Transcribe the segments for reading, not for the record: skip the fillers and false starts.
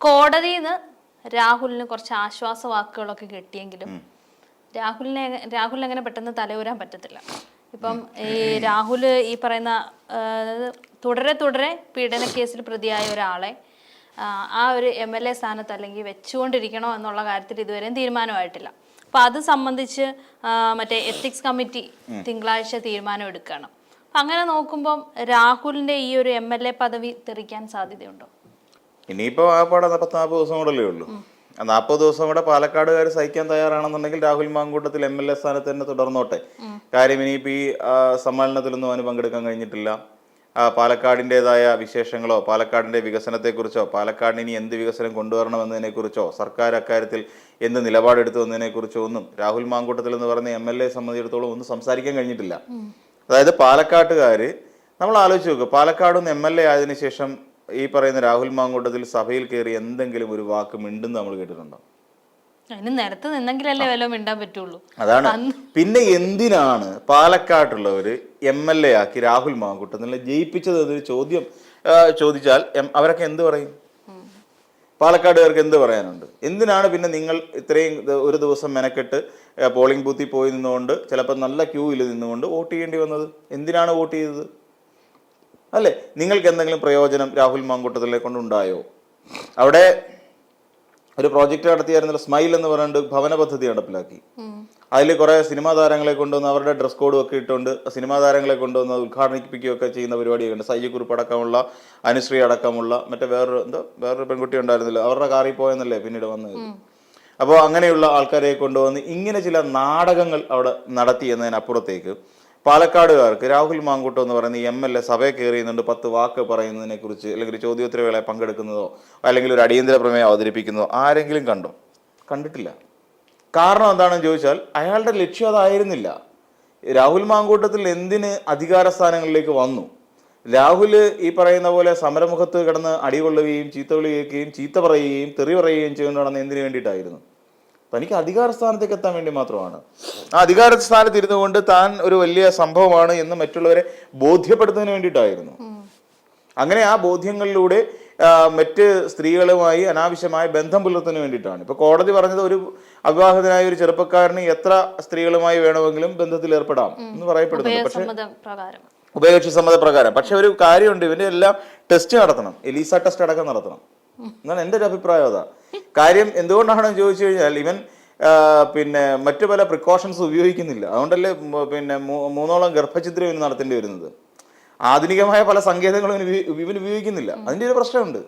കോടതിയിൽ നിന്ന് രാഹുലിന് കുറച്ച് ആശ്വാസ വാക്കുകളൊക്കെ കിട്ടിയെങ്കിലും രാഹുലിന് അങ്ങനെ പെട്ടെന്ന് തലയൂരാൻ പറ്റത്തില്ല. ഇപ്പം ഈ രാഹുൽ ഈ പറയുന്ന തുടരെ പീഡന കേസിൽ പ്രതിയായ ഒരാളെ ആ ഒരു MLA സ്ഥാനത്ത് അല്ലെങ്കിൽ വെച്ചുകൊണ്ടിരിക്കണോ എന്നുള്ള കാര്യത്തിൽ ഇതുവരെയും തീരുമാനമായിട്ടില്ല. അപ്പം അത് സംബന്ധിച്ച് മറ്റേ എത്തിക്സ് കമ്മിറ്റി തിങ്കളാഴ്ച തീരുമാനം എടുക്കുകയാണ്. അങ്ങനെ നോക്കുമ്പം രാഹുലിന്റെ ഈ ഒരു MLA പദവി തെറിക്കാൻ സാധ്യതയുണ്ടോ? ഇനിയിപ്പോ ആ പാടെ 40 ദിവസം കൂടെ ഉള്ളൂ. 40 ദിവസം കൂടെ പാലക്കാടുകാർ സഹിക്കാൻ തയ്യാറാണെന്നുണ്ടെങ്കിൽ രാഹുൽ മാങ്കൂട്ടത്തിൽ MLA സ്ഥാനത്ത് തന്നെ തുടർന്നോട്ടെ. കാര്യം ഇനിയിപ്പോ ഈ സമ്മേളനത്തിലൊന്നും അവന് പങ്കെടുക്കാൻ കഴിഞ്ഞിട്ടില്ല. പാലക്കാടിൻ്റെതായ വിശേഷങ്ങളോ പാലക്കാടിന്റെ വികസനത്തെക്കുറിച്ചോ പാലക്കാടിന് ഇനി എന്ത് വികസനം കൊണ്ടുവരണമെന്നതിനെ കുറിച്ചോ സർക്കാർ അക്കാര്യത്തിൽ എന്ത് നിലപാടെടുത്തു എന്നതിനെ കുറിച്ചോ ഒന്നും രാഹുൽ മാങ്കൂട്ടത്തിൽ എന്ന് പറയുന്ന MLA സംബന്ധിച്ചിടത്തോളം ഒന്നും സംസാരിക്കാൻ കഴിഞ്ഞിട്ടില്ല. അതായത് പാലക്കാട്ടുകാര് നമ്മൾ ആലോചിച്ച് നോക്കുക, പാലക്കാടൊന്ന് MLA ആയതിനു ശേഷം ഈ പറയുന്ന രാഹുൽ മാങ്കൂട്ടത്തിൽ സഭയിൽ കയറി എന്തെങ്കിലും ഒരു വാക്ക് മിണ്ടുന്ന് നമ്മൾ കേട്ടിട്ടുണ്ടോ? നിരത്ത് നിന്നെങ്കിലല്ലേ വല്ല മിണ്ടാൻ പറ്റുള്ളൂ. അതാണ്. പിന്നെ എന്തിനാണ് പാലക്കാട്ടുള്ളവര് MLA ആക്കി രാഹുൽ മാങ്കൂട്ടത്തിനെ ജയിപ്പിച്ചത് എന്നൊരു ചോദ്യം ചോദിച്ചാൽ അവരൊക്കെ എന്ത് പറയും? പാലക്കാടുകാർക്ക് എന്ത് പറയാനുണ്ട്? എന്തിനാണ് പിന്നെ നിങ്ങൾ ഇത്രയും ഒരു ദിവസം മെനക്കെട്ട് പോളിംഗ് ബൂത്തിൽ പോയി നിന്നുകൊണ്ട് ചിലപ്പോൾ നല്ല ക്യൂവിൽ നിന്നുകൊണ്ട് വോട്ട് ചെയ്യേണ്ടി വന്നത്? എന്തിനാണ് വോട്ട് ചെയ്തത്? അല്ലേ, നിങ്ങൾക്ക് എന്തെങ്കിലും പ്രയോജനം രാഹുൽ മാങ്കൂട്ടത്തിലെ കൊണ്ടുണ്ടായോ? അവിടെ ഒരു പ്രോജക്റ്റ് നടത്തിയായിരുന്നല്ലോ, സ്മൈൽ എന്ന് പറഞ്ഞിട്ട് ഭവന പദ്ധതി നടപ്പിലാക്കി. അതിൽ കുറെ സിനിമാ താരങ്ങളെ കൊണ്ടുവന്ന് അവരുടെ ഡ്രസ് കോഡും ഒക്കെ ഇട്ടുകൊണ്ട് സിനിമാ താരങ്ങളെ കൊണ്ടുവന്ന് ഉദ്ഘാടനിപ്പിക്കുകയൊക്കെ ചെയ്യുന്ന പരിപാടിയൊക്കെ ഉണ്ട്. സയ്യക്കുറിപ്പ് അടക്കമുള്ള, അനുശ്രീ അടക്കമുള്ള, മറ്റേ വേറൊരു പെൺകുട്ടി ഉണ്ടായിരുന്നില്ല, അവരുടെ കാറിൽ പോയെന്നല്ലേ പിന്നീട് വന്നത്. അപ്പോൾ അങ്ങനെയുള്ള ആൾക്കാരെ കൊണ്ടുവന്ന് ഇങ്ങനെ ചില നാടകങ്ങൾ അവിടെ നടത്തി എന്നതിനപ്പുറത്തേക്ക് പാലക്കാടുകാർക്ക് രാഹുൽ മാങ്കൂട്ടം എന്ന് പറയുന്ന MLA സഭയിൽ കയറിയുന്നുണ്ട് 10 വാക്ക് പറയുന്നതിനെ കുറിച്ച് അല്ലെങ്കിൽ ചോദ്യോത്തര വേള പങ്കെടുക്കുന്നതോ അല്ലെങ്കിൽ ഒരു അടിയന്തര പ്രമേയം അവതരിപ്പിക്കുന്നതോ ആരെങ്കിലും കണ്ടോ? കണ്ടിട്ടില്ല. കാരണം എന്താണെന്ന് ചോദിച്ചാൽ അയാളുടെ ലക്ഷ്യം അതായിരുന്നില്ല. രാഹുൽ മാങ്കൂട്ടത്തിൽ എന്തിന് അധികാര സ്ഥാനങ്ങളിലേക്ക് വന്നു? രാഹുൽ ഈ പറയുന്ന പോലെ സമരമുഖത്ത് കിടന്ന് അടികൊള്ളുകയും ചീത്ത വിളി കേൾക്കുകയും ചീത്ത പറയുകയും തെറി പറയുകയും ചെയ്യുന്ന നടന്ന് എന്തിനു വേണ്ടിയിട്ടായിരുന്നു? തനിക്ക് അധികാര സ്ഥാനത്തേക്ക് എത്താൻ വേണ്ടി മാത്രമാണ്. ആ അധികാര സ്ഥാനത്ത് ഇരുന്നു കൊണ്ട് താൻ ഒരു വലിയ സംഭവമാണ് എന്ന് മറ്റുള്ളവരെ ബോധ്യപ്പെടുത്തുന്നതിന് വേണ്ടിയിട്ടായിരുന്നു. അങ്ങനെ ആ ബോധ്യങ്ങളിലൂടെ മറ്റ് സ്ത്രീകളുമായി അനാവശ്യമായ ബന്ധം പുലർത്തുന്നതിന് വേണ്ടിയിട്ടാണ്. ഇപ്പൊ കോടതി പറഞ്ഞത് ഒരു അവിവാഹിതനായ ഒരു ചെറുപ്പക്കാരന് എത്ര സ്ത്രീകളുമായി വേണമെങ്കിലും ബന്ധത്തിൽ ഏർപ്പെടാം എന്ന് പറയപ്പെടുന്നുണ്ട്. പക്ഷെ ഉഭയകക്ഷി സമ്മതപ്രകാരം. പക്ഷെ ഒരു കാര്യമുണ്ട്, ഇവന്റെ എല്ലാം ടെസ്റ്റ് നടത്തണം, എലീസ ടെസ്റ്റ് അടക്കം നടത്തണം എന്നാണ് എൻ്റെ ഒരു അഭിപ്രായം. അതാ കാര്യം. എന്തുകൊണ്ടാണെന്ന് ചോദിച്ചു കഴിഞ്ഞാൽ ഇവൻ പിന്നെ മറ്റു പല പ്രിക്കോഷൻസ് ഉപയോഗിക്കുന്നില്ല. അതുകൊണ്ടല്ലേ പിന്നെ 3ഓളം ഗർഭഛിദ്രം ഇവന് നടത്തേണ്ടി വരുന്നത്. ആധുനികമായ പല സങ്കേതങ്ങളും ഇവന് ഉപയോഗിക്കുന്നില്ല. അതിൻ്റെ ഒരു പ്രശ്നമുണ്ട്.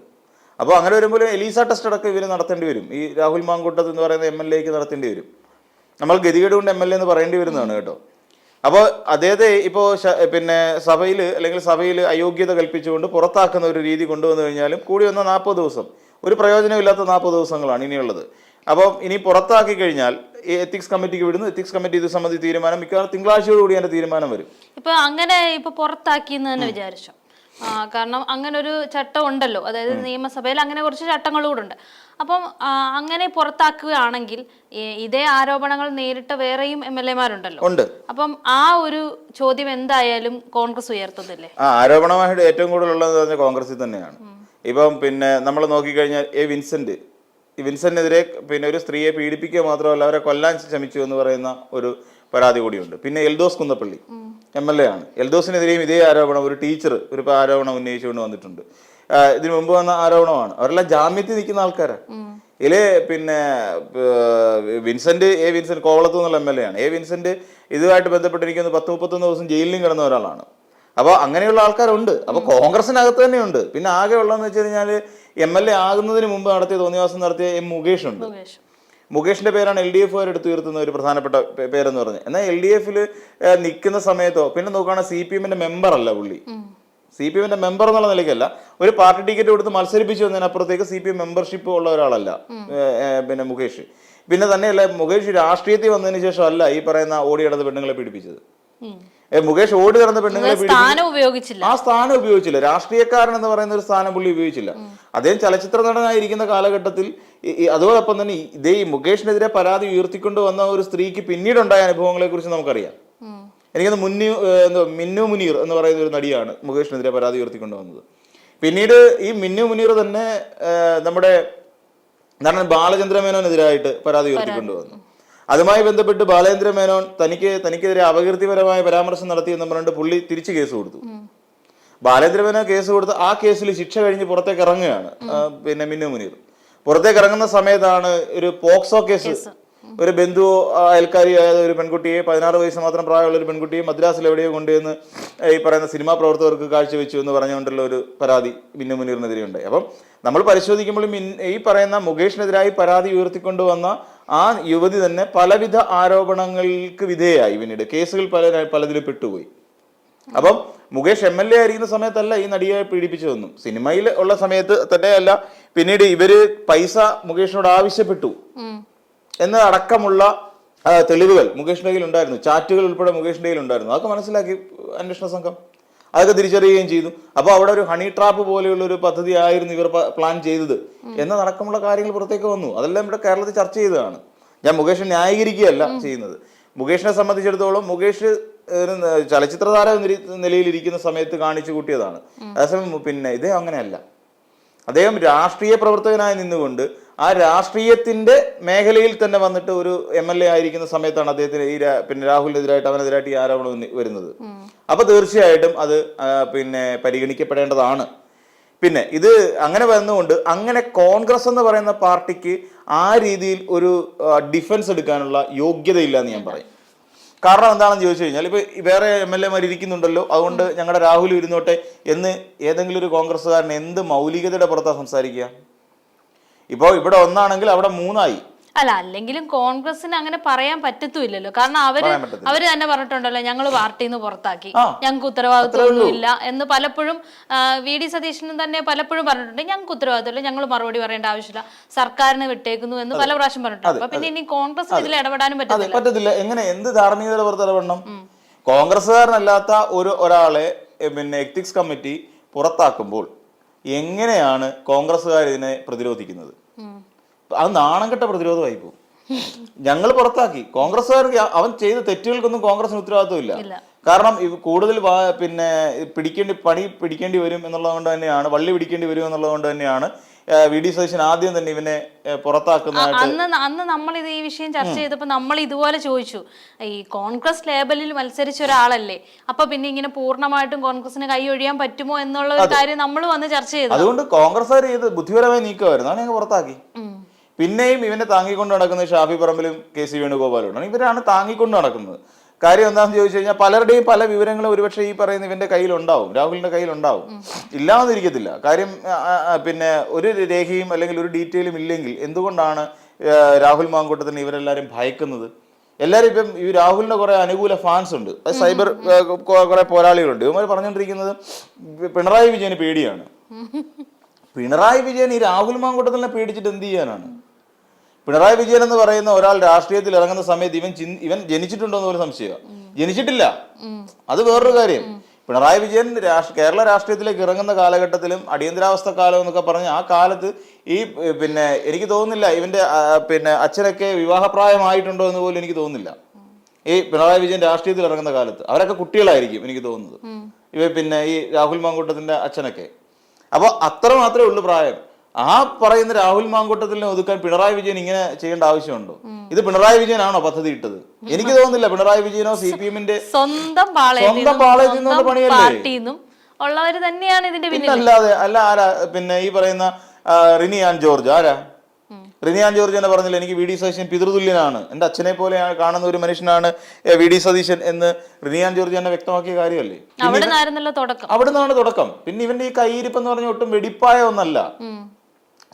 അപ്പോൾ അങ്ങനെ വരുമ്പോൾ എലീസ ടെസ്റ്റ് അടക്കം ഇവന് നടത്തേണ്ടി വരും. ഈ രാഹുൽ മാങ്കൂട്ടത്ത് എന്ന് പറയുന്ന MLA നടത്തേണ്ടി വരും. നമ്മൾ ഗതികേട് കൊണ്ട് MLA എന്ന് പറയേണ്ടി വരുന്നതാണ് കേട്ടോ. അപ്പോൾ അദ്ദേഹത്തെ ഇപ്പോൾ പിന്നെ സഭയിൽ അയോഗ്യത കൽപ്പിച്ചുകൊണ്ട് പുറത്താക്കുന്ന ഒരു രീതി കൊണ്ടുവന്നു കഴിഞ്ഞാലും കൂടി വന്ന 40 ദിവസം ഒരു പ്രയോജനമില്ലാത്ത 40 ദിവസങ്ങളാണ് ഇനിയുള്ളത്. അപ്പോൾ ഇനി പുറത്താക്കി കഴിഞ്ഞാൽ എത്തിക്സ് കമ്മിറ്റിക്ക് വിടുന്നു. എത്തിക്സ് കമ്മിറ്റി ഇത് സംബന്ധിച്ച് തീരുമാനം മിക്കവാറും തിങ്കളാഴ്ചയോടുകൂടി അതിന്റെ തീരുമാനം വരും. ഇപ്പൊ പുറത്താക്കി എന്ന് തന്നെ വിചാരിച്ചു. കാരണം അങ്ങനെ ഒരു ചട്ടം ഉണ്ടല്ലോ, അതായത് നിയമസഭയിൽ അങ്ങനെ കുറച്ച് ചട്ടങ്ങളൂടെ ഉണ്ട്. അപ്പം അങ്ങനെ പുറത്താക്കുകയാണെങ്കിൽ ഇതേ ആരോപണങ്ങൾ നേരിട്ട വേറെയും MLA മാരുണ്ടല്ലോ. അപ്പം ആ ഒരു ചോദ്യം എന്തായാലും കോൺഗ്രസ് ഉയർത്തുന്നില്ലേ? ആരോപണമായിട്ട് ഏറ്റവും കൂടുതലുള്ളത് കോൺഗ്രസിൽ തന്നെയാണ്. ഇപ്പം പിന്നെ നമ്മൾ നോക്കിക്കഴിഞ്ഞാൽ വിൻസെന്റിനെതിരെ പിന്നെ ഒരു സ്ത്രീയെ പീഡിപ്പിക്കുക മാത്രമല്ല അവരെ കൊല്ലാൻ ശ്രമിച്ചു എന്ന് പറയുന്ന ഒരു പരാതി കൂടിയുണ്ട്. പിന്നെ എൽദോസ് കുന്നപ്പള്ളി MLA ആണ്. എൽദോസിനെതിരെയും ഇതേ ആരോപണം ഒരു ടീച്ചർ ഒരു ആരോപണം ഉന്നയിച്ചുകൊണ്ട് വന്നിട്ടുണ്ട്. ഇതിനു മുമ്പ് വന്ന ആരോപണമാണ്. അവരെല്ലാം ജാമ്യത്തിൽ നിൽക്കുന്ന ആൾക്കാരാണ്. പിന്നെ വിൻസെന്റ് കോവളത്തു നിന്നുള്ള MLA ആണ്. വിൻസെന്റ് ഇതുമായിട്ട് ബന്ധപ്പെട്ടിരിക്കുന്ന 10-31 ദിവസം ജയിലിലും കിടന്ന ഒരാളാണ്. അപ്പോൾ അങ്ങനെയുള്ള ആൾക്കാരുണ്ട്. അപ്പോൾ കോൺഗ്രസിനകത്ത് തന്നെയുണ്ട്. പിന്നെ ആകെ ഉള്ളതെന്ന് വെച്ച് കഴിഞ്ഞാൽ MLA ആകുന്നതിന് മുമ്പ് തോന്നിവാസം നടത്തിയ മുകേഷ് ഉണ്ട്. മുകേഷിന്റെ പേരാണ് LDF എടുത്തു ഉയർത്തുന്ന ഒരു പ്രധാനപ്പെട്ട പേരെന്ന് പറഞ്ഞത്. എന്നാൽ LDF നിൽക്കുന്ന സമയത്തോ പിന്നെ നോക്കുകയാണെങ്കിൽ CPM മെമ്പർ അല്ല പുള്ളി. CPM മെമ്പർ എന്നുള്ള നിലയ്ക്കല്ല, ഒരു പാർട്ടി ടിക്കറ്റ് കൊടുത്ത് മത്സരിപ്പിച്ചു വന്നതിനപ്പുറത്തേക്ക് CPM മെമ്പർഷിപ്പ് ഉള്ള ഒരാളല്ല പിന്നെ മുകേഷ്. പിന്നെ തന്നെയല്ല, മുകേഷ് രാഷ്ട്രീയത്തിൽ വന്നതിന് ശേഷം അല്ല ഈ പറയുന്ന ഓടി നടന്ന പെണ്ണുങ്ങളെ പീഡിപ്പിച്ചത്. മുകേഷ് ഓടി നടന്ന പെണ്ണുങ്ങളെ ആ സ്ഥാനം ഉപയോഗിച്ചില്ല. രാഷ്ട്രീയക്കാരൻ എന്ന് പറയുന്ന ഒരു സ്ഥാനം പുള്ളി ഉപയോഗിച്ചില്ല. അദ്ദേഹം ചലച്ചിത്ര നടനായിരിക്കുന്ന കാലഘട്ടത്തിൽ അതോടൊപ്പം തന്നെ ഇതേ മുകേഷിനെതിരെ പരാതി ഉയർത്തിക്കൊണ്ട് വന്ന ഒരു സ്ത്രീക്ക് പിന്നീടുണ്ടായ അനുഭവങ്ങളെ കുറിച്ച് നമുക്കറിയാം. എനിക്കത് മിന്നു മുനീർ എന്ന് പറയുന്ന ഒരു നടിയാണ് മുകേഷിനെതിരെ പരാതി ഉയർത്തിക്കൊണ്ട് വന്നത്. പിന്നീട് ഈ മിന്നു മുനീർ തന്നെ നമ്മുടെ കാരണം ബാലചന്ദ്ര മേനോനെതിരായിട്ട് പരാതി ഉയർത്തിക്കൊണ്ടു വന്നു. അതുമായി ബന്ധപ്പെട്ട് ബാലചന്ദ്ര മേനോൻ തനിക്കെതിരെ അപകീർത്തിപരമായ പരാമർശം നടത്തിയെന്ന് പറഞ്ഞിട്ട് പുള്ളി തിരിച്ച് കേസ് കൊടുത്തു. ബാലചന്ദ്ര മേനോൻ കേസ് കൊടുത്ത് ആ കേസിൽ ശിക്ഷ കഴിഞ്ഞ് പുറത്തേക്ക് ഇറങ്ങുകയാണ് പിന്നെ മിന്നു മുനീർ. പുറത്തേക്ക് ഇറങ്ങുന്ന സമയത്താണ് ഒരു പോക്സോ കേസ്, ഒരു ബന്ധു അയൽക്കാരിയായ ഒരു പെൺകുട്ടിയെ, 16 വയസ്സ് മാത്രം പ്രായമുള്ള ഒരു പെൺകുട്ടിയെ മദ്രാസിൽ എവിടെയോ കൊണ്ടുവന്ന് ഈ പറയുന്ന സിനിമാ പ്രവർത്തകർക്ക് കാഴ്ചവെച്ചു എന്ന് പറഞ്ഞുകൊണ്ടുള്ള ഒരു പരാതി മിന്നു മുനീറിനെതിരെ ഉണ്ടായി. അപ്പം നമ്മൾ പരിശോധിക്കുമ്പോൾ ഈ പറയുന്ന മുകേഷിനെതിരായി പരാതി ഉയർത്തിക്കൊണ്ടുവന്ന ആ യുവതി തന്നെ പലവിധ ആരോപണങ്ങൾക്ക് വിധേയായി. പിന്നീട് കേസുകൾ പലതിലും പെട്ടുപോയി. അപ്പം മുകേഷ് MLA ആയിരിക്കുന്ന സമയത്തല്ല ഈ നടിയെ പീഡിപ്പിച്ചതൊന്നും, സിനിമയിൽ ഉള്ള സമയത്ത് തന്നെയല്ല. പിന്നീട് ഇവര് പൈസ മുകേഷിനോട് ആവശ്യപ്പെട്ടു എന്നതടക്കമുള്ള തെളിവുകൾ മുകേഷിന്റെ കയ്യിൽ ഉണ്ടായിരുന്നു. ചാറ്റുകൾ ഉൾപ്പെടെ മുകേഷിന്റെ കയ്യിൽ ഉണ്ടായിരുന്നു. അതൊക്കെ മനസ്സിലാക്കി അന്വേഷണ സംഘം അതൊക്കെ തിരിച്ചറിയുകയും ചെയ്തു. അപ്പോൾ അവിടെ ഒരു ഹണി ട്രാപ്പ് പോലെയുള്ള ഒരു പദ്ധതി ആയിരുന്നു ഇവർ പ്ലാൻ ചെയ്തത് എന്നതടക്കമുള്ള കാര്യങ്ങൾ പുറത്തേക്ക് വന്നു. അതെല്ലാം ഇവിടെ കേരളത്തിൽ ചർച്ച ചെയ്തതാണ്. ഞാൻ മുകേഷിനെ ന്യായീകരിക്കുകയല്ല ചെയ്യുന്നത്. മുകേഷിനെ സംബന്ധിച്ചിടത്തോളം മുകേഷ് ചലച്ചിത്ര താര നിലയിലിരിക്കുന്ന സമയത്ത് കാണിച്ചു കൂട്ടിയതാണ്. അതേസമയം പിന്നെ ഇദ്ദേഹം അങ്ങനെയല്ല. അദ്ദേഹം രാഷ്ട്രീയ പ്രവർത്തകനായി നിന്നുകൊണ്ട് ആ രാഷ്ട്രീയത്തിന്റെ മേഖലയിൽ തന്നെ വന്നിട്ട് ഒരു MLA ആയിരിക്കുന്ന സമയത്താണ് അദ്ദേഹത്തിന് ഈ പിന്നെ രാഹുലിനെതിരായിട്ട് അവനെതിരായിട്ട് ഈ ആരോപണം വരുന്നത്. അപ്പൊ തീർച്ചയായിട്ടും അത് പിന്നെ പരിഗണിക്കപ്പെടേണ്ടതാണ്. പിന്നെ ഇത് അങ്ങനെ വന്നുകൊണ്ട് അങ്ങനെ കോൺഗ്രസ് എന്ന് പറയുന്ന പാർട്ടിക്ക് ആ രീതിയിൽ ഒരു ഡിഫൻസ് എടുക്കാനുള്ള യോഗ്യതയില്ല എന്ന് ഞാൻ പറയും. കാരണം എന്താണെന്ന് ചോദിച്ചു കഴിഞ്ഞാൽ, ഇപ്പൊ വേറെ MLA മാർ ഇരിക്കുന്നുണ്ടല്ലോ, അതുകൊണ്ട് ഞങ്ങളുടെ രാഹുൽ ഇരുന്നോട്ടെ എന്ന് ഏതെങ്കിലും ഒരു കോൺഗ്രസ്സുകാരൻ എന്ത് മൗലികതയുടെ പുറത്താണ് സംസാരിക്കുക? ഇപ്പൊ ഇവിടെ ഒന്നാണെങ്കിൽ അവിടെ 3 ആയി. അല്ല, അല്ലെങ്കിലും കോൺഗ്രസിന് അങ്ങനെ പറയാൻ പറ്റത്തുമില്ലല്ലോ. കാരണം അവര് തന്നെ പറഞ്ഞിട്ടുണ്ടല്ലോ, ഞങ്ങൾ പാർട്ടിയിൽ നിന്ന് പുറത്താക്കി, ഞങ്ങൾക്ക് ഉത്തരവാദിത്വമൊന്നും ഇല്ല എന്ന് പലപ്പോഴും VD സതീശനും തന്നെ പലപ്പോഴും പറഞ്ഞിട്ടുണ്ട്. ഞങ്ങൾക്ക് ഉത്തരവാദിത്തമില്ല, ഞങ്ങൾ മറുപടി പറയേണ്ട ആവശ്യമില്ല, സർക്കാരിന് വിട്ടേക്കുന്നു എന്ന് പല പ്രാവശ്യം പറഞ്ഞിട്ടുണ്ട്. അപ്പൊ പിന്നെ ഇനി കോൺഗ്രസിന് ഇതിൽ ഇടപെടാനും പറ്റത്തില്ല. എങ്ങനെ, എന്ത് ധാർമ്മികതയുടെ പുറത്ത് ഇടപെടണം? കോൺഗ്രസ്സുകാരനല്ലാത്ത ഒരാളെ പിന്നെ എത്തിക്സ് കമ്മിറ്റി പുറത്താക്കുമ്പോൾ എങ്ങനെയാണ് കോൺഗ്രസ്സുകാർ ഇതിനെ പ്രതിരോധിക്കുന്നത്? അത് നാണംകെട്ട പ്രതിരോധമായി പോകും. ഞങ്ങൾ പുറത്താക്കി, കോൺഗ്രസ്സുകാർക്ക് അവൻ ചെയ്ത തെറ്റുകൾക്കൊന്നും കോൺഗ്രസിന് ഉത്തരവാദിത്വമില്ല. കാരണം കൂടുതൽ പിന്നെ പണി പിടിക്കേണ്ടി വരും എന്നുള്ളത് കൊണ്ട് തന്നെയാണ്, വള്ളി പിടിക്കേണ്ടി വരും എന്നുള്ളത് കൊണ്ട് തന്നെയാണ് VD സതീശൻ ആദ്യം തന്നെ ഇവനെ പുറത്താക്കുന്നതായിട്ട്. അന്ന് നമ്മൾ ഇത് ഈ വിഷയം ചർച്ച ചെയ്തപ്പോൾ നമ്മൾ ഇതുപോലെ ചോദിച്ചു, ഈ കോൺഗ്രസ് ലേബലിൽ മത്സരിച്ച ഒരാളല്ലേ, അപ്പൊ പിന്നെ ഇങ്ങനെ പൂർണ്ണമായിട്ടും കോൺഗ്രസിന് കൈ ഒഴിയാൻ പറ്റുമോ എന്നുള്ള ഒരു കാര്യം നമ്മൾ വന്ന് ചർച്ച ചെയ്തു. അതുകൊണ്ട് കോൺഗ്രസ്സുകാർ ഇത് ബുദ്ധിപരമായി നീക്കമായിരുന്നു, അങ്ങനെ പുറത്താക്കി. പിന്നെയും ഇവനെ താങ്ങിക്കൊണ്ട് നടക്കുന്നത് ഷാഫി പറമ്പിലും KC വേണുഗോപാലുമാണ്. ഇവരാണ് താങ്ങിക്കൊണ്ട് നടക്കുന്നത്. കാര്യം എന്താണെന്ന് ചോദിച്ചു കഴിഞ്ഞാൽ, പലരുടെയും പല വിവരങ്ങളും ഒരുപക്ഷെ ഈ പറയുന്ന ഇവന്റെ കയ്യിലുണ്ടാവും, രാഹുലിന്റെ കയ്യിലുണ്ടാവും, ഇല്ലാതിരിക്കത്തില്ല. കാര്യം പിന്നെ ഒരു രേഖയും അല്ലെങ്കിൽ ഒരു ഡീറ്റെയിലും ഇല്ലെങ്കിൽ എന്തുകൊണ്ടാണ് രാഹുൽ മാങ്കൂട്ടത്തിന് ഇവരെല്ലാരും ഭയക്കുന്നത്? എല്ലാവരും ഇപ്പം ഈ രാഹുലിന്റെ കുറെ അനുകൂല ഫാൻസ് ഉണ്ട്, സൈബർ കുറെ പോരാളികളുണ്ട്. ഇവന്മാർ പറഞ്ഞുകൊണ്ടിരിക്കുന്നത് പിണറായി വിജയന് പേടിയാണ്. പിണറായി വിജയൻ ഈ രാഹുൽ മാങ്കൂട്ടത്തിനെ പേടിച്ചിട്ട് എന്ത് ചെയ്യാനാണ്? പിണറായി വിജയൻ എന്ന് പറയുന്ന ഒരാൾ രാഷ്ട്രീയത്തിൽ ഇറങ്ങുന്ന സമയത്ത് ഇവൻ ജനിച്ചിട്ടുണ്ടോ എന്ന് ഒരു സംശയം. ജനിച്ചിട്ടില്ല, അത് വേറൊരു കാര്യം. പിണറായി വിജയൻ കേരള രാഷ്ട്രീയത്തിലേക്ക് ഇറങ്ങുന്ന കാലഘട്ടത്തിലും അടിയന്തരാവസ്ഥ കാലം എന്നൊക്കെ പറഞ്ഞ് ആ കാലത്ത് ഈ പിന്നെ എനിക്ക് തോന്നുന്നില്ല ഇവന്റെ പിന്നെ അച്ഛനൊക്കെ വിവാഹപ്രായമായിട്ടുണ്ടോ എന്ന് പോലും എനിക്ക് തോന്നുന്നില്ല. ഈ പിണറായി വിജയൻ രാഷ്ട്രീയത്തിൽ ഇറങ്ങുന്ന കാലത്ത് അവരൊക്കെ കുട്ടികളായിരിക്കും എനിക്ക് തോന്നുന്നത്, പിന്നെ ഈ രാഹുൽ മാങ്കൂട്ടത്തിന്റെ അച്ഛനൊക്കെ. അപ്പോൾ അത്ര മാത്രമേ ഉള്ളൂ പ്രായം. ആ പറയുന്ന രാഹുൽ മാങ്കൂട്ടത്തിനെ ഒതുക്കാൻ പിണറായി വിജയൻ ഇങ്ങനെ ചെയ്യേണ്ട ആവശ്യമുണ്ടോ? ഇത് പിണറായി വിജയനാണോ പദ്ധതി ഇട്ടത്? എനിക്ക് തോന്നുന്നില്ല. പിണറായി വിജയനോ CPM-ന്റെ സ്വന്തം പാളയത്തിൽ നിന്നുള്ള പണിയല്ലേ ഉള്ളവര് തന്നെയാണ് ഇതിന്റെ പിന്നിൽ. അല്ല ആരാ? പിന്നെ ഈ പറയുന്ന റിനി ആൻ ജോർജ് ആരാ? റിനി ആൻ ജോർജ് തന്നെ പറഞ്ഞില്ല, എനിക്ക് VD സതീശൻ പിതൃതുല്യനാണ്, എന്റെ അച്ഛനെ പോലെ കാണുന്ന ഒരു മനുഷ്യനാണ് VD സതീശൻ എന്ന് റിനി ആൻ ജോർജ് തന്നെ വ്യക്തമാക്കിയ കാര്യമല്ലേ? അവിടെ നിന്നാണ് തുടക്കം. പിന്നെ ഇവന്റെ ഈ കയ്യിരിപ്പെന്ന് പറഞ്ഞ ഒട്ടും വെടിപ്പായ ഒന്നല്ല.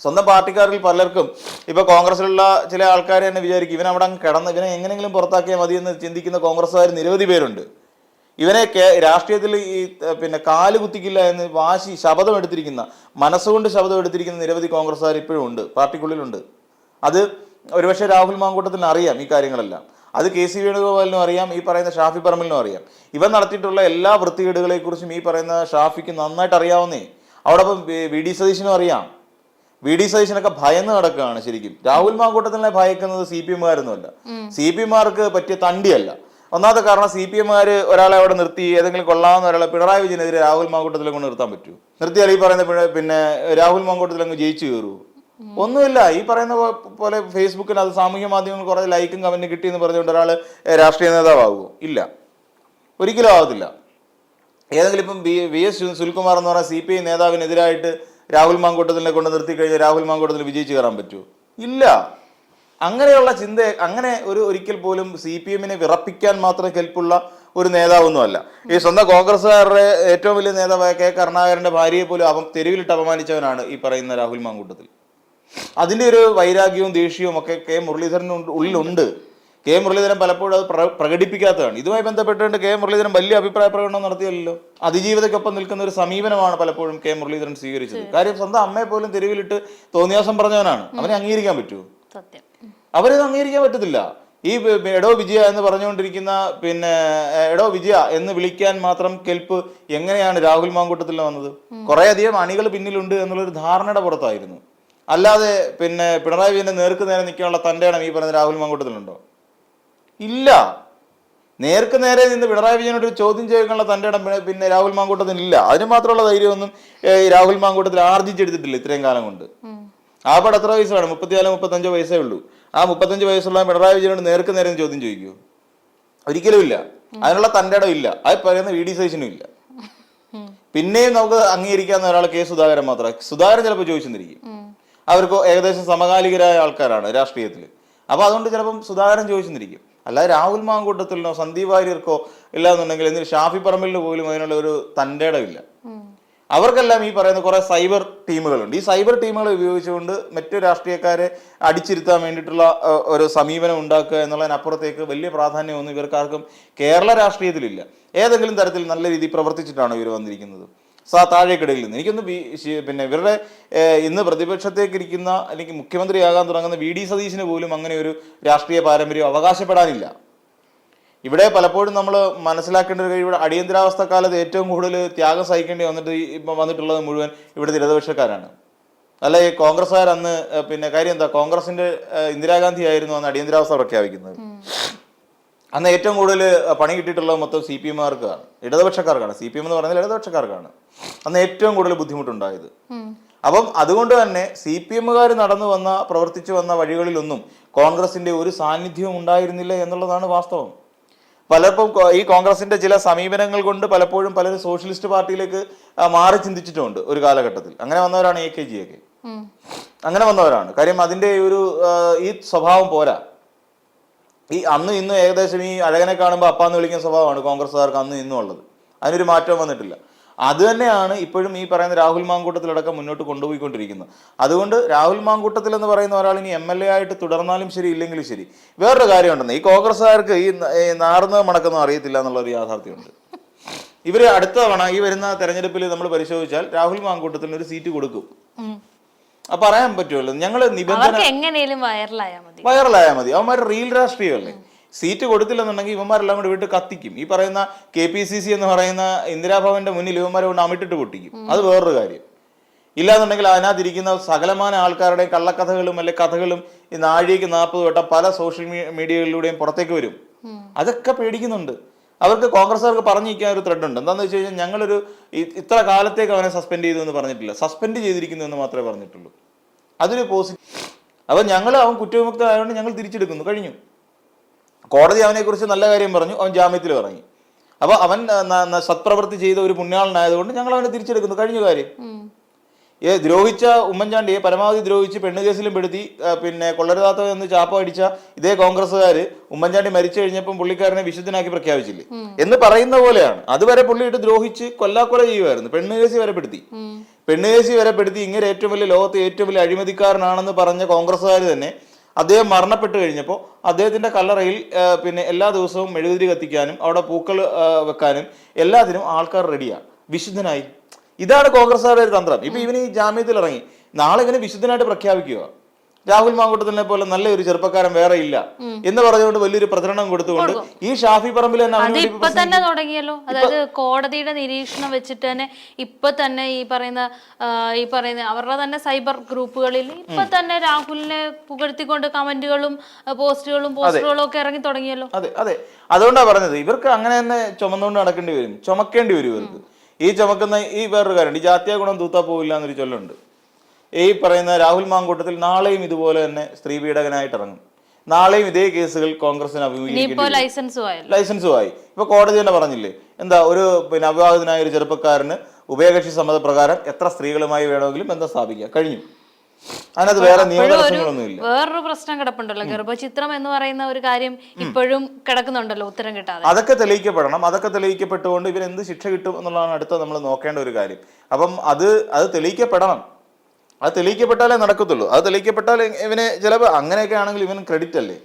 സ്വന്തം പാർട്ടിക്കാരിൽ പലർക്കും ഇപ്പൊ കോൺഗ്രസിലുള്ള ചില ആൾക്കാർ തന്നെ വിചാരിക്കും ഇവൻ അവിടെ കിടന്ന് ഇവനെ എങ്ങനെയെങ്കിലും പുറത്താക്കിയാൽ മതി എന്ന് ചിന്തിക്കുന്ന കോൺഗ്രസ്സുകാർ നിരവധി പേരുണ്ട്. ഇവനെ രാഷ്ട്രീയത്തിൽ ഈ പിന്നെ കാല് കുത്തിക്കില്ല എന്ന് ശപഥം എടുത്തിരിക്കുന്ന, മനസ്സുകൊണ്ട് ശപഥം എടുത്തിരിക്കുന്ന നിരവധി കോൺഗ്രസ്സുകാർ ഇപ്പോഴും ഉണ്ട്, പാർട്ടിക്കുള്ളിലുണ്ട്. അത് ഒരുപക്ഷെ രാഹുൽ മാങ്കൂട്ടത്തിന് അറിയാം ഈ കാര്യങ്ങളെല്ലാം. അത് KC വേണുഗോപാലിനും അറിയാം, ഈ പറയുന്ന ഷാഫി പറമ്പിലിനും അറിയാം. ഇവൻ നടത്തിയിട്ടുള്ള എല്ലാ വൃത്തികേടുകളെ കുറിച്ചും ഈ പറയുന്ന ഷാഫിക്ക് നന്നായിട്ട് അറിയാവുന്നേ. അവിടെ ഇപ്പം VD സതീശനും അറിയാം. VD സതീശനൊക്കെ ഭയന്ന് നടക്കുകയാണ് ശരിക്കും. രാഹുൽ മാങ്കൂട്ടത്തിനെ ഭയക്കുന്നത് CPM-കാരൊന്നുമല്ല, CPM-മാർക്ക് പറ്റിയ തണ്ടിയല്ല. ഒന്നാമത്തെ കാരണം CPM-മാർ ഒരാളെ അവിടെ നിർത്തി ഏതെങ്കിലും കൊള്ളാവുന്ന ഒരാളെ പിണറായി വിജയനെതിരെ രാഹുൽ മാങ്കൂട്ടത്തിലെ കൊണ്ട് നിർത്താൻ പറ്റൂ? നിർത്തിയാൽ ഈ പറയുന്ന പിന്നെ രാഹുൽ മാങ്കൂട്ടത്തിൽ അങ്ങ് ജയിച്ചു കയറൂ? ഒന്നുമില്ല. ഈ പറയുന്ന പോലെ ഫേസ്ബുക്കിൽ അത് സാമൂഹ്യ മാധ്യമങ്ങൾ കുറെ ലൈക്കും കമന്റും കിട്ടിയെന്ന് പറഞ്ഞുകൊണ്ട് ഒരാൾ രാഷ്ട്രീയ നേതാവാകുമോ? ഇല്ല, ഒരിക്കലും ആവത്തില്ല. ഏതെങ്കിലും ഇപ്പം VS സുനിൽകുമാർ എന്ന് പറഞ്ഞ CPI നേതാവിനെതിരായിട്ട് രാഹുൽ മാങ്കൂട്ടത്തിനെ കൊണ്ട് നിർത്തി കഴിഞ്ഞാൽ രാഹുൽ മാങ്കൂട്ടത്തിന് വിജയിച്ച് കയറാൻ പറ്റുമോ? ഇല്ല. അങ്ങനെയുള്ള ചിന്ത, അങ്ങനെ ഒരിക്കൽ പോലും CPM-നെ വിറപ്പിക്കാൻ മാത്രം കെൽപ്പുള്ള ഒരു നേതാവൊന്നുമല്ല. ഈ സ്വന്തം കോൺഗ്രസ്സുകാരുടെ ഏറ്റവും വലിയ നേതാവായ K. കരുണാകരന്റെ ഭാര്യയെ പോലും തെരുവിലിട്ട് അപമാനിച്ചവനാണ് ഈ പറയുന്ന രാഹുൽ മാങ്കൂട്ടത്തിൽ. അതിന്റെ ഒരു വൈരാഗ്യവും ദേഷ്യവും ഒക്കെ K. മുരളീധരന് ഉള്ളിലുണ്ട്. K. മുരളീധരൻ പലപ്പോഴും അത് പ്രകടിപ്പിക്കാത്തതാണ്. ഇതുമായി ബന്ധപ്പെട്ടുകൊണ്ട് K. മുരളീധരൻ വലിയ അഭിപ്രായ പ്രകടനം നടത്തിയല്ലോ. അതിജീവിതയ്ക്കൊപ്പം നിൽക്കുന്ന ഒരു സമീപനമാണ് പലപ്പോഴും K. മുരളീധരൻ സ്വീകരിച്ചത്. കാര്യം സ്വന്തം അമ്മയെ പോലും തെരുവിലിട്ട് തോന്നിയാസം പറഞ്ഞവനാണ്. അവനെ അംഗീകരിക്കാൻ പറ്റുമോ? സത്യം, അവരത് അംഗീകരിക്കാൻ പറ്റത്തില്ല. ഈ എടോ വിജയ എന്ന് പറഞ്ഞുകൊണ്ടിരിക്കുന്ന എടോ വിജയ എന്ന് വിളിക്കാൻ മാത്രം കെൽപ്പ് എങ്ങനെയാണ് രാഹുൽ മാങ്കൂട്ടത്തിൽ വന്നത്? കുറെ അധികം അണികൾ പിന്നിലുണ്ട് എന്നുള്ളൊരു ധാരണയുടെ പുറത്തായിരുന്നു. അല്ലാതെ പിണറായി വിജയന്റെ നേർക്ക് നേരെ നിൽക്കാനുള്ള തന്റെ ഇടം ഈ പറഞ്ഞ രാഹുൽ മാങ്കൂട്ടത്തിലുണ്ടോ? ഇല്ല. നേർക്ക് നേരെ നിന്ന് പിണറായി വിജയനോട് ചോദ്യം ചെയ്യാനുള്ള തന്റെ ഇടം രാഹുൽ മാങ്കൂട്ടത്തിന് ഇല്ല. അതിന് മാത്രമുള്ള ധൈര്യമൊന്നും രാഹുൽ മാങ്കൂട്ടത്തിൽ ആർജിച്ചെടുത്തിട്ടില്ല ഇത്രയും കാലം കൊണ്ട്. ആപ്പാട് എത്ര വയസ്സാണ്? 34-35 വയസ്സേ ഉള്ളൂ. ആ 35 വയസ്സുള്ള പിണറായി വിജയനോട് നേർക്ക് നേരെ ചോദ്യം ചോദിക്കൂ? ഒരിക്കലും ഇല്ല. അതിനുള്ള തന്റെ ഇടം ഇല്ല. അത് പറയുന്ന VD സതീശനും ഇല്ല. പിന്നെയും നമുക്ക് അംഗീകരിക്കാവുന്ന ഒരാൾ K. സുധാകരൻ മാത്രമാണ്. സുധാകരൻ ചിലപ്പോൾ ചോദിച്ചെന്നിരിക്കും. അവർക്ക് ഏകദേശം സമകാലികരായ ആൾക്കാരാണ് രാഷ്ട്രീയത്തിൽ. അപ്പൊ അതുകൊണ്ട് ചിലപ്പം സുധാകരൻ ചോദിച്ചെന്നിരിക്കും. അല്ലാതെ രാഹുൽ മാങ്കൂട്ടത്തിനോ സന്ദീപ് വാര്യർക്കോ ഇല്ലാന്നുണ്ടെങ്കിൽ എന്നിട്ട് ഷാഫി പറമ്പിലിന് പോലും അതിനുള്ള ഒരു തന്റെ ഇടമില്ല. അവർക്കെല്ലാം ഈ പറയുന്ന കുറെ സൈബർ ടീമുകളുണ്ട്. ഈ സൈബർ ടീമുകൾ ഉപയോഗിച്ചുകൊണ്ട് മറ്റു രാഷ്ട്രീയക്കാരെ അടിച്ചിരുത്താൻ വേണ്ടിയിട്ടുള്ള ഒരു സമീപനം ഉണ്ടാക്കുക എന്നുള്ളതിനപ്പുറത്തേക്ക് വലിയ പ്രാധാന്യമൊന്നും ഇവർക്കാർക്കും കേരള രാഷ്ട്രീയത്തിലില്ല. ഏതെങ്കിലും തരത്തിൽ നല്ല രീതിയിൽ പ്രവർത്തിച്ചിട്ടാണോ ഇവർ വന്നിരിക്കുന്നത് താഴേക്കിടയിൽ നിന്ന്? എനിക്കൊന്ന് ഇവരുടെ ഇന്ന് പ്രതിപക്ഷത്തേക്ക് ഇരിക്കുന്ന അല്ലെങ്കിൽ മുഖ്യമന്ത്രിയാകാൻ തുടങ്ങുന്ന VD സതീശന് പോലും അങ്ങനെ ഒരു രാഷ്ട്രീയ പാരമ്പര്യം അവകാശപ്പെടാനില്ല. ഇവിടെ പലപ്പോഴും നമ്മൾ മനസ്സിലാക്കേണ്ട ഒരു കാര്യം, ഇവിടെ അടിയന്തരാവസ്ഥ കാലത്ത് ഏറ്റവും കൂടുതൽ ത്യാഗം സഹിക്കേണ്ടി വന്നിട്ടുള്ളത് മുഴുവൻ ഇവിടുത്തെ ഇടതുപക്ഷക്കാരാണ്. അല്ല, ഈ കോൺഗ്രസ്സുകാർ അന്ന് കാര്യം എന്താ, കോൺഗ്രസിന്റെ ഇന്ദിരാഗാന്ധി ആയിരുന്നു അന്ന് അടിയന്തരാവസ്ഥ പ്രഖ്യാപിക്കുന്നത്. അന്ന് ഏറ്റവും കൂടുതൽ പണി കിട്ടിയിട്ടുള്ളത് മൊത്തം CPM-കാർക്കാണ്, ഇടതുപക്ഷക്കാർക്കാണ്. CPM എന്ന് പറഞ്ഞാൽ ഇടതുപക്ഷക്കാർക്കാണ് അന്ന് ഏറ്റവും കൂടുതൽ ബുദ്ധിമുട്ടുണ്ടായത്. അപ്പം അതുകൊണ്ട് തന്നെ CPM-കാർ പ്രവർത്തിച്ചു വന്ന വഴികളിലൊന്നും കോൺഗ്രസിന്റെ ഒരു സാന്നിധ്യവും ഉണ്ടായിരുന്നില്ല എന്നുള്ളതാണ് വാസ്തവം. പലർക്കും ഈ കോൺഗ്രസിന്റെ ചില സമീപനങ്ങൾ കൊണ്ട് പലപ്പോഴും പലരും സോഷ്യലിസ്റ്റ് പാർട്ടിയിലേക്ക് മാറി ചിന്തിച്ചിട്ടുണ്ട് ഒരു കാലഘട്ടത്തിൽ. അങ്ങനെ വന്നവരാണ് AKG ഒക്കെ. അങ്ങനെ വന്നവരാണ്. കാര്യം അതിന്റെ ഈ സ്വഭാവം പോരാ. ഈ അന്നും ഇന്നും ഏകദേശം ഈ അഴകനെ കാണുമ്പോൾ അപ്പാന്ന് വിളിക്കുന്ന സ്വഭാവമാണ് കോൺഗ്രസ്സുകാർക്ക് അന്നും ഇന്നും ഉള്ളത്. അതിനൊരു മാറ്റവും വന്നിട്ടില്ല. അത് തന്നെയാണ് ഇപ്പോഴും ഈ പറയുന്ന രാഹുൽ മാങ്കൂട്ടത്തിലടക്കം മുന്നോട്ട് കൊണ്ടുപോയിക്കൊണ്ടിരിക്കുന്നത്. അതുകൊണ്ട് രാഹുൽ മാങ്കൂട്ടത്തിൽ എന്ന് പറയുന്ന ഒരാൾ ഇനി MLA ആയിട്ട് തുടർന്നാലും ശരി, ഇല്ലെങ്കിലും ശരി, വേറൊരു കാര്യമുണ്ടെന്ന്, ഈ കോൺഗ്രസ്സുകാർക്ക് ഈ നാർന്ന് മണക്കൊന്നും അറിയത്തില്ല എന്നുള്ളൊരു യാഥാർത്ഥ്യമുണ്ട്. ഇവര് അടുത്ത തവണ ഈ വരുന്ന തെരഞ്ഞെടുപ്പിൽ നമ്മൾ പരിശോധിച്ചാൽ രാഹുൽ മാങ്കൂട്ടത്തിന് ഒരു സീറ്റ് കൊടുക്കും. അപ്പൊ പറയാൻ പറ്റുമല്ലോ, ഞങ്ങള് നിബന്ധന എങ്ങനെയും വൈറലായാൽ മതി. അവന്മാർ റീൽ രാഷ്ട്രീയമല്ലേ. സീറ്റ് കൊടുത്തില്ലെന്നുണ്ടെങ്കിൽ ഇവന്മാരെല്ലാം കൂടെ വിട്ട് കത്തിക്കും. ഈ പറയുന്ന KPCC എന്ന് പറയുന്ന ഇന്ദിരാഭവന്റെ മുന്നിൽ ഇവന്മാരെ കൊണ്ട് അമിട്ടിട്ട് പൊട്ടിക്കും. അത് വേറൊരു കാര്യം. ഇല്ലാന്നുണ്ടെങ്കിൽ അതിനകത്തിരിക്കുന്ന സകലമാന ആൾക്കാരുടെയും കള്ളക്കഥകളും അല്ലെ കഥകളും ഈ നാഴികയ്ക്ക് 40 വട്ടം പല സോഷ്യൽ മീഡിയകളിലൂടെയും പുറത്തേക്ക് വരും. അതൊക്കെ പേടിക്കുന്നുണ്ട്. അവർക്ക് കോൺഗ്രസ്സുകാർക്ക് പറഞ്ഞിരിക്കാൻ ഒരു ത്രെഡ് ഉണ്ട്. എന്താണെന്ന് വെച്ച് കഴിഞ്ഞാൽ ഞങ്ങളൊരു ഇത്ര കാലത്തേക്ക് അവനെ സസ്പെൻഡ് ചെയ്തു എന്ന് പറഞ്ഞിട്ടില്ല, സസ്പെൻഡ് ചെയ്തിരിക്കുന്നു എന്ന് മാത്രമേ പറഞ്ഞിട്ടുള്ളൂ. അതൊരു പോസിറ്റീവ്. അപ്പൊ അവൻ കുറ്റവിമുക്തനായതുകൊണ്ട് ഞങ്ങൾ തിരിച്ചെടുക്കുന്നു, കഴിഞ്ഞു. കോടതി അവനെക്കുറിച്ച് നല്ല കാര്യം പറഞ്ഞു, അവൻ ജാമ്യത്തിൽ ഇറങ്ങി. അപ്പൊ അവൻ സത്പ്രവൃത്തി ചെയ്ത ഒരു പുണ്യാളനായതുകൊണ്ട് ഞങ്ങൾ അവനെ തിരിച്ചെടുക്കുന്നു, കഴിഞ്ഞ കാര്യം. ദ്രോഹിച്ച ഉമ്മൻചാണ്ടിയെ പരമാവധി ദ്രോഹിച്ച് പെണ്ണുകേസിലും പെടുത്തി കൊള്ളരുതാത്ത എന്ന് ചാപ്പ അടിച്ച ഇതേ കോൺഗ്രസ്സുകാര് ഉമ്മൻചാണ്ടി മരിച്ചു കഴിഞ്ഞപ്പം പുള്ളിക്കാരനെ വിശുദ്ധനാക്കി പ്രഖ്യാപിച്ചില്ലേ എന്ന് പറയുന്ന പോലെയാണ്. അതുവരെ പുള്ളിയിട്ട് ദ്രോഹിച്ച് കൊല്ലാക്കൊല ചെയ്യുമായിരുന്നു, പെണ്ണുകേസി വരെ പെടുത്തി ഇങ്ങനെ ഏറ്റവും വലിയ ലോകത്തെ ഏറ്റവും വലിയ അഴിമതിക്കാരനാണെന്ന് പറഞ്ഞ കോൺഗ്രസ്സുകാർ തന്നെ അദ്ദേഹം മരണപ്പെട്ടു കഴിഞ്ഞപ്പോൾ അദ്ദേഹത്തിന്റെ കല്ലറയിൽ എല്ലാ ദിവസവും മെഴുകുതിരി കത്തിക്കാനും അവിടെ പൂക്കൾ വെക്കാനും എല്ലാത്തിനും ആൾക്കാർ റെഡിയാണ്. വിശുദ്ധനായി. ഇതാണ് കോൺഗ്രസ്സുകാരുടെ ഒരു തന്ത്രം. ഇപ്പൊ ഇവന് ഈ ജാമ്യത്തിൽ ഇറങ്ങി, നാളെ ഇങ്ങനെ വിശുദ്ധനായിട്ട് പ്രഖ്യാപിക്കുക. രാഹുൽ മാങ്കൂട്ടത്തിനെ പോലെ നല്ലൊരു ചെറുപ്പക്കാരൻ വേറെ ഇല്ല എന്ന് പറഞ്ഞുകൊണ്ട് വലിയൊരു പ്രചരണം കൊടുത്തുകൊണ്ട് ഈ ഷാഫി പറമ്പിൽ തന്നെ തുടങ്ങിയല്ലോ. അതായത് കോടതിയുടെ നിരീക്ഷണം വെച്ചിട്ട് തന്നെ ഇപ്പൊ തന്നെ ഈ പറയുന്ന അവരുടെ തന്നെ സൈബർ ഗ്രൂപ്പുകളിൽ ഇപ്പൊ തന്നെ രാഹുലിനെ പുകഴ്ത്തിക്കൊണ്ട് കമന്റുകളും പോസ്റ്റുകളും ഒക്കെ ഇറങ്ങി തുടങ്ങിയല്ലോ. അതെ, അതുകൊണ്ടാണ് പറഞ്ഞത് ഇവർക്ക് അങ്ങനെ തന്നെ ചുമന്നുകൊണ്ട് നടക്കേണ്ടി വരും, ചുമക്കേണ്ടി വരും ഇവർക്ക്. ഈ ചുമക്കുന്ന ഈ വേറൊരു കാര്യം, ഈ ജാതീയ ഗുണം തൂത്താ പോവില്ല എന്നൊരു ചൊല്ലുണ്ട്. ഈ പറയുന്ന രാഹുൽ മാങ്കൂട്ടത്തിൽ നാളെയും ഇതുപോലെ തന്നെ സ്ത്രീ പീഡകനായിട്ട് ഇറങ്ങും. നാളെയും ഇതേ കേസുകൾ കോൺഗ്രസിന് ലൈസൻസുമായി. ഇപ്പൊ കോടതി തന്നെ പറഞ്ഞില്ലേ, എന്താ ഒരു പിന്നെ അവിവാഹിതനായ ഒരു ചെറുപ്പക്കാരന് ഉഭയകക്ഷി സമ്മതപ്രകാരം എത്ര സ്ത്രീകളുമായി വേണമെങ്കിലും ബന്ധം സ്ഥാപിക്കാം, കഴിഞ്ഞു. അതിനകത്ത് വേറെ നിയമതടസ്സങ്ങളൊന്നുമില്ല. വേറൊരു പ്രശ്നം കിടപ്പുണ്ടല്ലോ, ഗർഭചിത്രം എന്ന് പറയുന്ന ഒരു കാര്യം ഇപ്പോഴും കിടക്കുന്നുണ്ടല്ലോ ഉത്തരം കിട്ടാതെ. അതൊക്കെ തെളിയിക്കപ്പെടണം. അതൊക്കെ തെളിയിക്കപ്പെട്ടുകൊണ്ട് ഇവന് എന്ത് ശിക്ഷ കിട്ടും എന്നുള്ളതാണ് അടുത്ത നമ്മൾ നോക്കേണ്ട ഒരു കാര്യം. അപ്പം അത് തെളിയിക്കപ്പെടണം. അത് തെളിയിക്കപ്പെട്ടാലേ നടക്കത്തുള്ളൂ. അത് തെളിയിക്കപ്പെട്ടാൽ ഇവന് ചിലപ്പോൾ അങ്ങനെയൊക്കെ ആണെങ്കിൽ ഇവൻ ക്രെഡിറ്റ് അല്ലേ.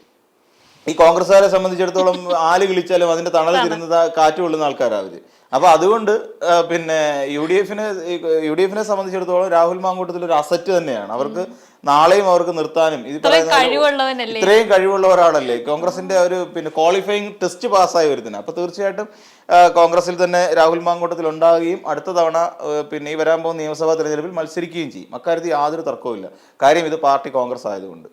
ഈ കോൺഗ്രസ്സുകാരെ സംബന്ധിച്ചിടത്തോളം ആല് കിളിച്ചാലും അതിന്റെ തണൽ തിരുന്നത് കാറ്റ് കൊള്ളുന്ന ആൾക്കാരാവര്. അപ്പൊ അതുകൊണ്ട് പിന്നെ യു ഡി എഫിനെ സംബന്ധിച്ചിടത്തോളം രാഹുൽ മാങ്കൂട്ടത്തിൽ ഒരു അസറ്റ് തന്നെയാണ്. അവർക്ക് നാളെയും അവർക്ക് നിർത്താനും ഇത്രയും കഴിവുള്ള ഒരാളല്ലേ, കോൺഗ്രസിന്റെ ഒരു പിന്നെ ക്വാളിഫയിങ് ടെസ്റ്റ് പാസ്സായി വരുന്നത്. അപ്പൊ തീർച്ചയായിട്ടും കോൺഗ്രസിൽ തന്നെ രാഹുൽ മാങ്കൂട്ടത്തിൽ ഉണ്ടാകുകയും അടുത്ത തവണ പിന്നെ ഈ വരാൻ പോകുന്ന നിയമസഭാ തെരഞ്ഞെടുപ്പിൽ മത്സരിക്കുകയും ചെയ്യും. അക്കാര്യത്തിൽ യാതൊരു തർക്കവുമില്ല. കാര്യം ഇത് പാർട്ടി കോൺഗ്രസ് ആയതുകൊണ്ട്.